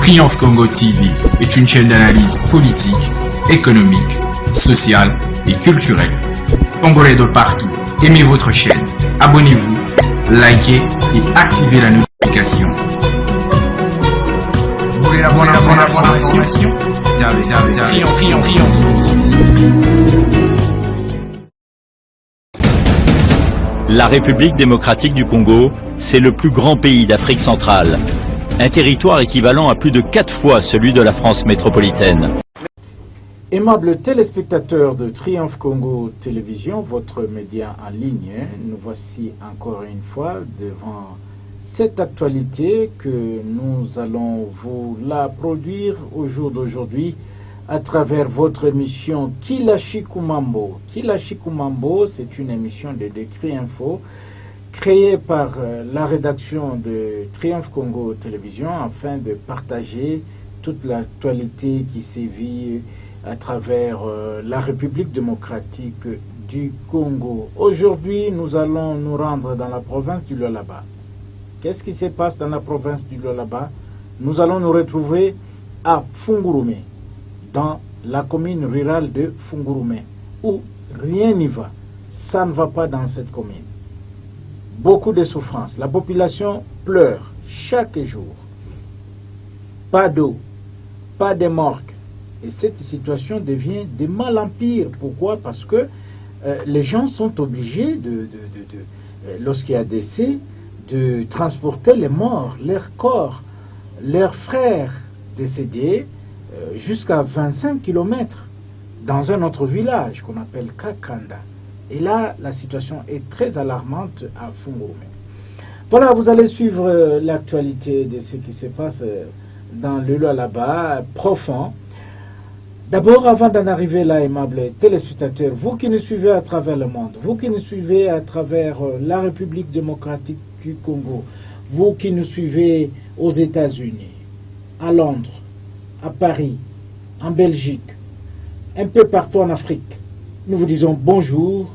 Triomphe Congo TV est une chaîne d'analyse politique, économique, sociale et culturelle. Congolais de partout, aimez votre chaîne, abonnez-vous, likez et activez la notification. Vous voulez la bonne information? Triomphe. La République démocratique du Congo, c'est le plus grand pays d'Afrique centrale. Un territoire équivalent à plus de 4 fois celui de la France métropolitaine. Aimables téléspectateurs de Triomphe Congo Télévision, votre média en ligne, nous voici encore une fois devant cette actualité que nous allons vous la produire au jour d'aujourd'hui à travers votre émission Kilashikumambo. Kilashikumambo, c'est une émission de Décrit Info créée par la rédaction de Triomphe Congo Télévision afin de partager toute l'actualité qui sévit à travers la République démocratique du Congo. Aujourd'hui, nous allons nous rendre dans la province du Lualaba. Qu'est-ce qui se passe dans la province du Lualaba? Nous allons nous retrouver à Fungurume, dans la commune rurale de Fungurume, où rien n'y va. Ça ne va pas dans cette commune. Beaucoup de souffrances. La population pleure chaque jour. Pas d'eau, pas de morgue. Et cette situation devient de mal en pire. Pourquoi? Parce que les gens sont obligés, lorsqu'il y a décès, de transporter les morts, leurs corps, leurs frères décédés, jusqu'à 25 km dans un autre village qu'on appelle Kakanda. Et là, la situation est très alarmante à Fungurume. Voilà, vous allez suivre l'actualité de ce qui se passe dans le Lualaba profond. D'abord, avant d'en arriver là, aimables téléspectateurs, vous qui nous suivez à travers le monde, vous qui nous suivez à travers la République démocratique du Congo, vous qui nous suivez aux États-Unis, à Londres, à Paris, en Belgique, un peu partout en Afrique, nous vous disons bonjour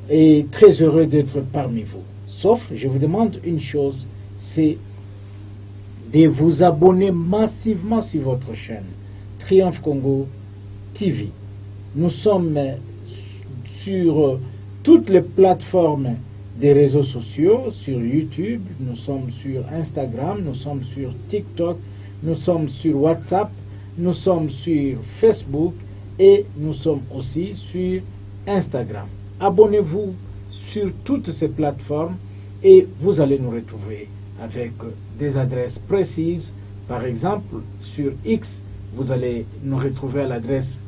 et très heureux d'être parmi vous. Sauf, je vous demande une chose, c'est de vous abonner massivement sur votre chaîne Triomphe Congo TV. Nous sommes sur toutes les plateformes des réseaux sociaux, sur YouTube, nous sommes sur Instagram, nous sommes sur TikTok, nous sommes sur WhatsApp, nous sommes sur Facebook et nous sommes aussi sur Instagram. Abonnez-vous sur toutes ces plateformes et vous allez nous retrouver avec des adresses précises. Par exemple, sur X, vous allez nous retrouver à l'adresse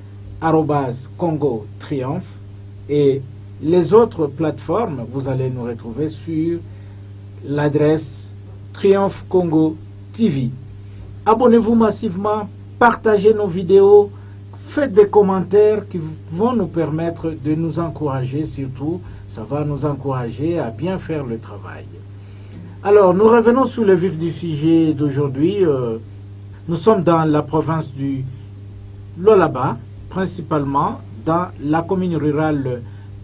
@Congo Triomphe et les autres plateformes, vous allez nous retrouver sur l'adresse Triomphe Congo TV. Abonnez-vous massivement, partagez nos vidéos, faites des commentaires qui vont nous permettre de nous encourager, surtout, ça va nous encourager à bien faire le travail. Alors, nous revenons sur le vif du sujet d'aujourd'hui. Nous sommes dans la province du Lualaba, principalement dans la commune rurale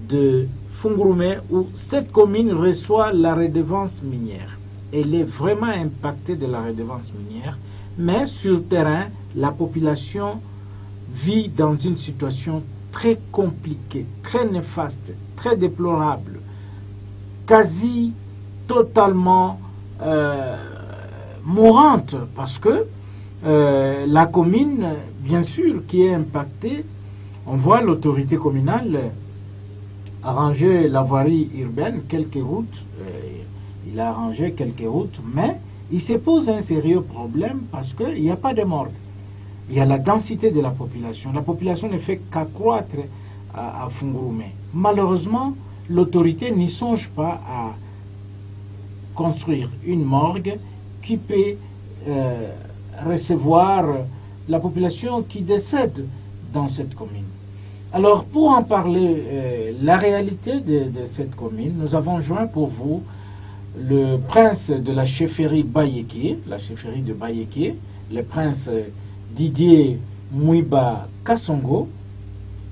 de Fungurume, où cette commune reçoit la redevance minière. Elle est vraiment impactée de la redevance minière, mais sur le terrain, la population vit dans une situation très compliquée, très néfaste, très déplorable, quasi totalement mourante, parce que la commune, bien sûr, qui est impactée, on voit l'autorité communale arranger la voirie urbaine, quelques routes, il a arrangé quelques routes, mais il se pose un sérieux problème parce qu'il n'y a pas de morgue. Il y a la densité de la population. La population ne fait qu'accroître à Fungurume. Malheureusement, l'autorité n'y songe pas à construire une morgue qui peut recevoir la population qui décède dans cette commune. Alors, pour en parler, la réalité de cette commune, nous avons joint pour vous le prince de la chefferie Bayeke, la chefferie de Bayeke, le prince Didier Mouiba Kassongo.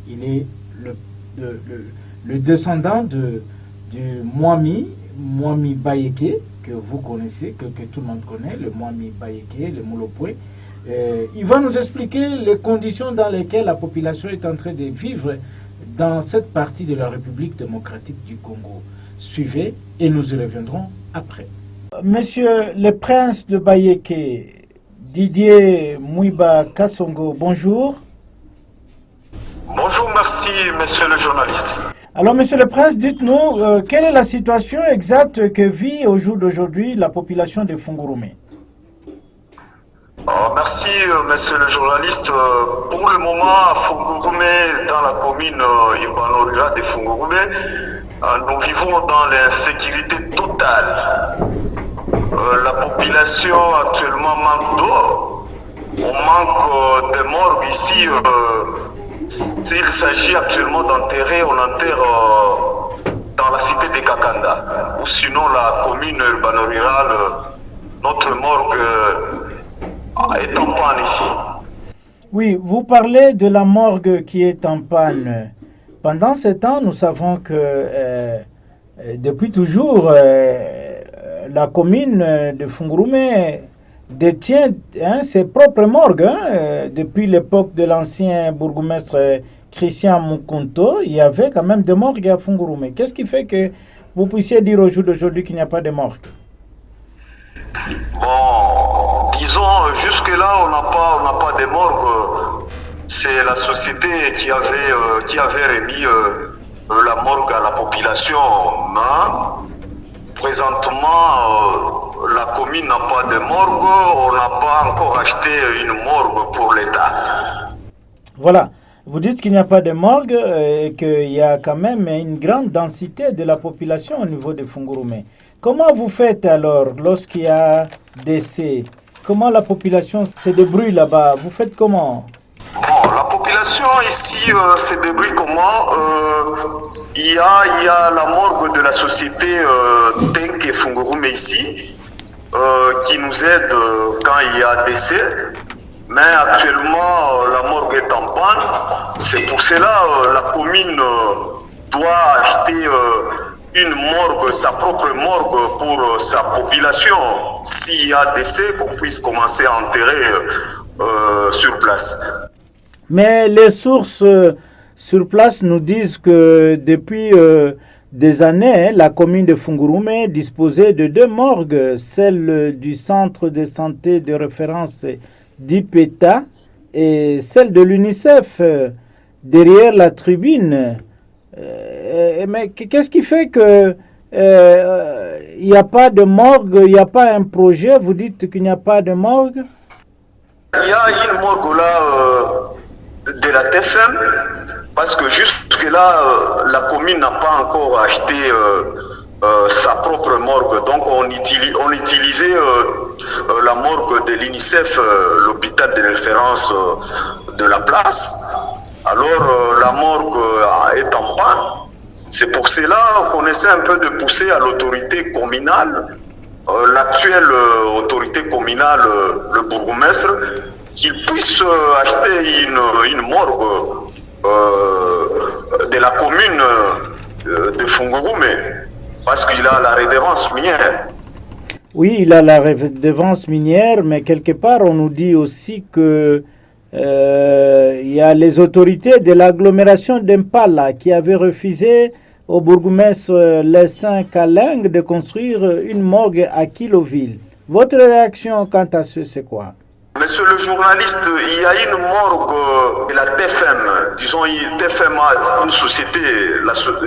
Il est le descendant du Mwami Bayeke, que vous connaissez, que tout le monde connaît, le Mwami Bayeke, le Moulopoué. Il va nous expliquer les conditions dans lesquelles la population est en train de vivre dans cette partie de la République démocratique du Congo. Suivez et nous y reviendrons après. Monsieur le prince de Bayeke, Didier Mouiba Kassongo, bonjour. Bonjour, merci, monsieur le journaliste. Alors, monsieur le prince, dites-nous, quelle est la situation exacte que vit au jour d'aujourd'hui la population de Fungurume? Merci, monsieur le journaliste. Pour le moment, à Fungurume, dans la commune urbano-rurale de Fungurume, nous vivons dans l'insécurité totale. La population actuellement manque d'eau. On manque de morgue ici. S'il s'agit actuellement d'enterrer, on enterre dans la cité de Kakanda. Ou sinon la commune urbano-rurale, notre morgue est en panne ici. Oui, vous parlez de la morgue qui est en panne. Pendant ce temps, nous savons que depuis toujours, la commune de Fungurume détient ses propres morgues. Depuis l'époque de l'ancien bourgmestre Christian Mukunto, il y avait quand même des morgues à Fungurume. Qu'est-ce qui fait que vous puissiez dire au jour d'aujourd'hui qu'il n'y a pas de morgue? Bon, disons, jusque-là, on n'a pas de morgue. C'est la société qui avait remis la morgue à la population. Mais présentement, la commune n'a pas de morgue. On n'a pas encore acheté une morgue pour l'État. Voilà. Vous dites qu'il n'y a pas de morgue et qu'il y a quand même une grande densité de la population au niveau de Fungurume. Comment vous faites alors lorsqu'il y a décès? Comment la population se débrouille là-bas? Vous faites comment? Bon, la population ici se débrouille comment? Il y a la morgue de la société Tenke Fungurume ici qui nous aide quand il y a décès. Mais actuellement, la morgue est en panne. C'est pour cela la commune doit acheter une morgue, sa propre morgue pour sa population. S'il y a décès, qu'on puisse commencer à enterrer sur place. Mais les sources sur place nous disent que depuis des années, la commune de Fungurume disposait de 2 morgues, celle du centre de santé de référence d'Ipeta et celle de l'UNICEF derrière la tribune. Mais qu'est-ce qui fait que il n'y a pas de morgue, il n'y a pas un projet? Vous dites qu'il n'y a pas de morgue? Il y a une morgue là de la TFM parce que jusque-là, la commune n'a pas encore acheté sa propre morgue. Donc on utilisait la morgue de l'UNICEF, l'hôpital de référence de la place. Alors la morgue est en panne. C'est pour cela qu'on essaie un peu de pousser à l'autorité communale, l'actuelle autorité communale, le bourgmestre, qu'il puisse acheter une morgue de la commune de Fungurume, parce qu'il a la redevance minière. Oui, il a la redevance minière, mais quelque part, on nous dit aussi que il y a les autorités de l'agglomération d'Impala qui avaient refusé au bourgmestre Lessin Kaling de construire une morgue à Kiloville. Votre réaction quant à ce, c'est quoi? Monsieur le journaliste, il y a une morgue de la TFM. Disons, TFM a une société,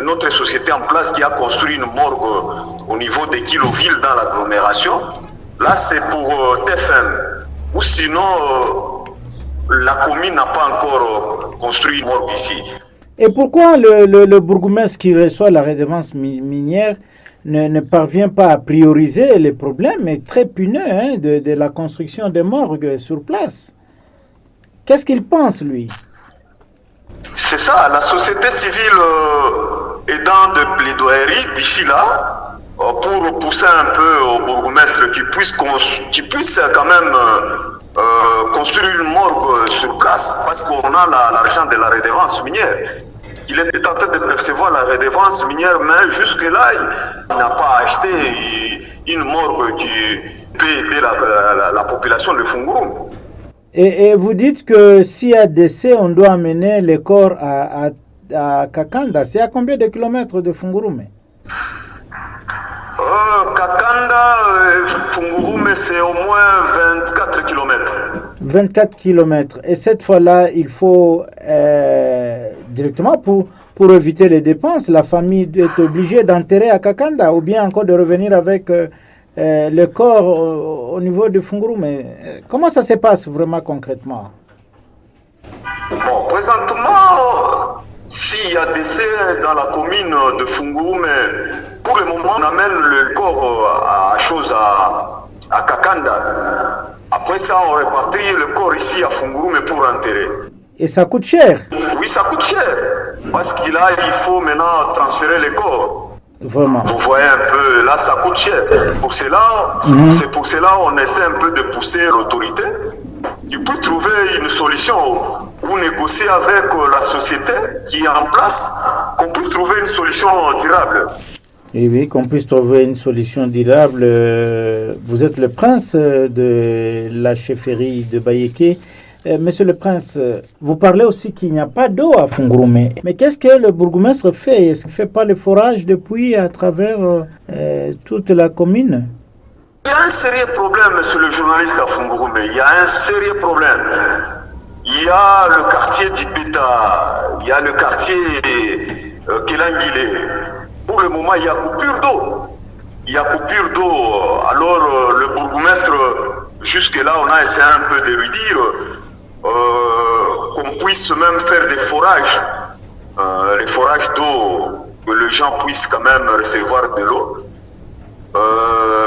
notre société en place qui a construit une morgue au niveau de Kiloville dans l'agglomération. Là, c'est pour TFM. Ou sinon, la commune n'a pas encore construit une morgue ici. Et pourquoi le bourgmestre qui reçoit la redevance minière ne parvient pas à prioriser les problèmes est très puneux de la construction des morgues sur place? Qu'est-ce qu'il pense, lui? C'est ça, la société civile est dans de plaidoyeries d'ici là pour pousser un peu au bourgmestre qui puisse quand même construire une morgue sur place parce qu'on a l'argent de la redevance minière. Il est en train de percevoir la redevance minière, mais jusque-là, il n'a pas acheté une morgue qui peut aider la population de Fungurume. Et vous dites que s'il y a décès, on doit amener les corps à Kakanda. C'est à combien de kilomètres de Fungurume? Kakanda, Fungurume, c'est au moins 24 kilomètres. 24 kilomètres. Et cette fois-là, il faut directement pour éviter les dépenses, la famille est obligée d'enterrer à Kakanda ou bien encore de revenir avec le corps au niveau de Fungurume. Comment ça se passe vraiment concrètement? Bon, présentement, s'il y a décès dans la commune de Fungurume, pour le moment, on amène le corps à Kakanda. Après ça, on répartit le corps ici à Fungurume pour enterrer. Et ça coûte cher? Oui, ça coûte cher. Parce qu'il il faut maintenant transférer les corps. Vraiment. Vous voyez un peu, là, ça coûte cher. Pour cela, c'est pour cela qu'on essaie un peu de pousser l'autorité. Il peut trouver une solution ou négocier avec la société qui est en place, qu'on puisse trouver une solution durable. Et oui, qu'on puisse trouver une solution durable. Vous êtes le prince de la chefferie de Bayeke. Monsieur le prince, vous parlez aussi qu'il n'y a pas d'eau à Fungurume. Mais qu'est-ce que le bourgmestre fait? Est-ce qu'il ne fait pas le forage de puits à travers toute la commune? Il y a un sérieux problème, monsieur le journaliste, à Fungurume. Il y a un sérieux problème. Il y a le quartier d'Ipeta, il y a le quartier Kelangile. Pour le moment, il y a coupure d'eau. Il y a coupure d'eau. Alors, le bourgmestre, jusque-là, on a essayé un peu de lui dire qu'on puisse même faire des forages. Les forages d'eau, que les gens puissent quand même recevoir de l'eau.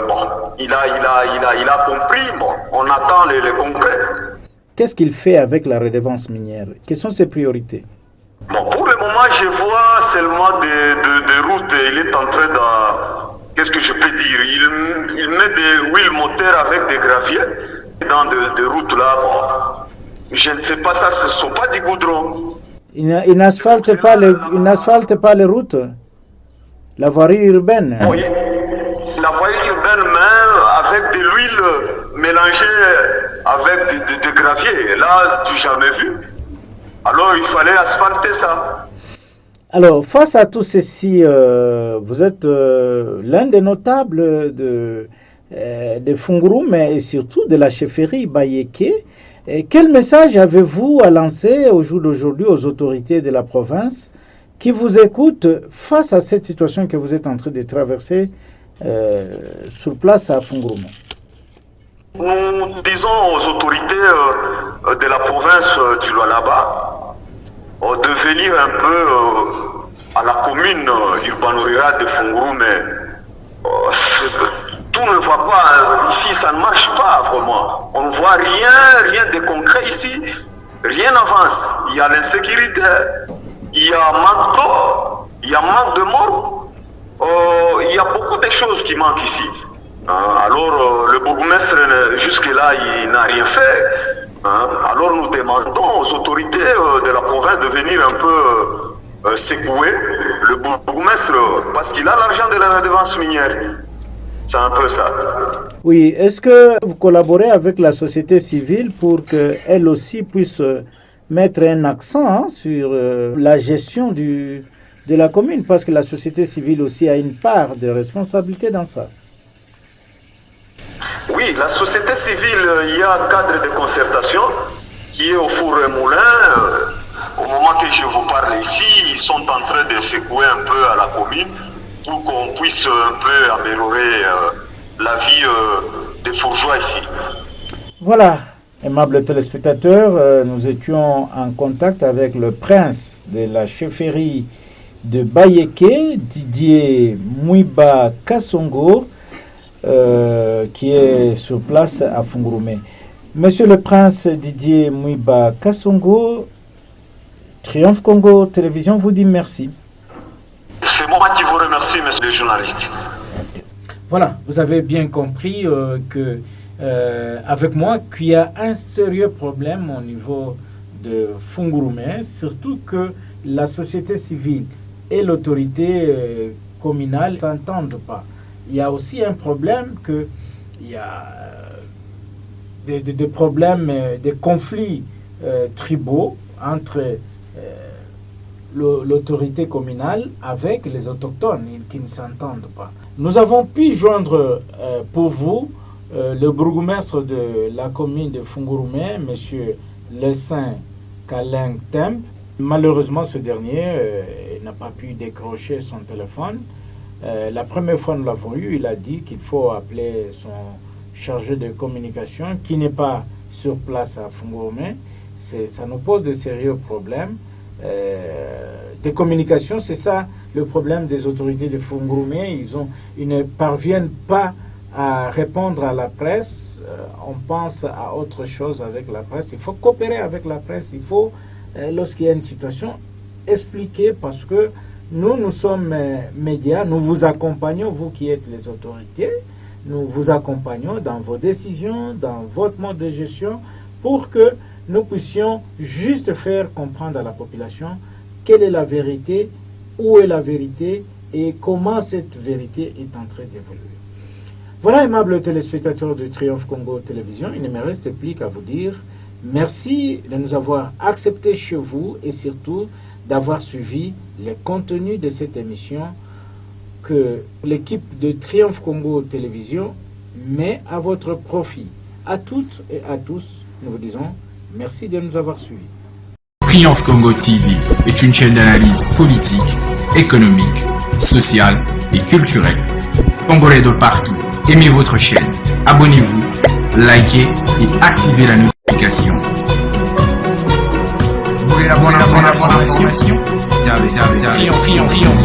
Bon, il a compris. Bon, on attend les concrets. Qu'est-ce qu'il fait avec la redevance minière? Quelles sont ses priorités? Bon, pour le moment, je vois seulement des routes. Il est en train de... Qu'est-ce que je peux dire? Il met des huiles moteurs avec des graviers dans des routes là. Bon, je ne sais pas, ça, ce ne sont pas du goudron. Il n'asphalte pas les routes? La voirie urbaine? Oui, la voirie urbaine, mais avec de l'huile mélangée avec des graviers. Là, tu n'as jamais vu. Alors, il fallait asphalter ça. Alors, face à tout ceci, vous êtes l'un des notables de Fungurume et surtout de la chefferie Bayeke. Et quel message avez-vous à lancer au jour d'aujourd'hui aux autorités de la province qui vous écoutent face à cette situation que vous êtes en train de traverser sur place à Fungurume? Nous disons aux autorités de la province du Lualaba de venir un peu à la commune urbano-rurale de Fungurume. Tout ne va pas, ici ça ne marche pas vraiment. On ne voit rien de concret ici, rien n'avance. Il y a l'insécurité, il y a manque d'eau, il y a manque de morgue, il y a beaucoup de choses qui manquent ici. Alors le bourgmestre jusque-là il n'a rien fait. Alors nous demandons aux autorités de la province de venir un peu secouer le bourgmestre parce qu'il a l'argent de la redevance minière. C'est un peu ça. Oui, est-ce que vous collaborez avec la société civile pour qu'elle aussi puisse mettre un accent sur la gestion de la commune? Parce que la société civile aussi a une part de responsabilité dans ça. Oui, la société civile, il y a un cadre de concertation qui est au four et moulin. Au moment que je vous parle ici, ils sont en train de secouer un peu à la commune pour qu'on puisse un peu améliorer la vie des bourgeois ici. Voilà, aimables téléspectateurs, nous étions en contact avec le prince de la chefferie de Bayeke, Didier Mouiba Kassongo, qui est sur place à Fungurume. Monsieur le prince Didier Mouiba Kassongo, Triomphe Congo Télévision vous dit merci. C'est moi qui vous remercie, monsieur le journaliste. Voilà, vous avez bien compris que avec moi qu'il y a un sérieux problème au niveau de Fungurume, surtout que la société civile et l'autorité communale ne s'entendent pas. Il y a aussi un problème qu'il y a des problèmes, des conflits tribaux entre l'autorité communale avec les autochtones qui ne s'entendent pas. Nous avons pu joindre pour vous le bourgmestre de la commune de Fungurume, M. Lessin Kaleng Temp. Malheureusement, ce dernier n'a pas pu décrocher son téléphone. La première fois nous l'avons eu, il a dit qu'il faut appeler son chargé de communication qui n'est pas sur place à Fungurume. Ça nous pose de sérieux problèmes. De communication, c'est ça le problème des autorités de Fungurume. Ils ne parviennent pas à répondre à la presse. On pense à autre chose avec la presse. Il faut coopérer avec la presse. Il faut, lorsqu'il y a une situation, expliquer, parce que nous sommes médias, nous vous accompagnons, vous qui êtes les autorités, nous vous accompagnons dans vos décisions, dans votre mode de gestion, pour que nous puissions juste faire comprendre à la population quelle est la vérité, où est la vérité et comment cette vérité est en train d'évoluer. Voilà, aimables téléspectateurs de Triomphe Congo Télévision, il ne me reste plus qu'à vous dire merci de nous avoir acceptés chez vous et surtout d'avoir suivi les contenus de cette émission que l'équipe de Triomphe Congo Télévision met à votre profit. À toutes et à tous, nous vous disons merci de nous avoir suivis. Triomphe Congo TV est une chaîne d'analyse politique, économique, sociale et culturelle. Congolais de partout, aimez votre chaîne, abonnez-vous, likez et activez la notification. Vous voulez la bonne information? C'est avec Triomphe.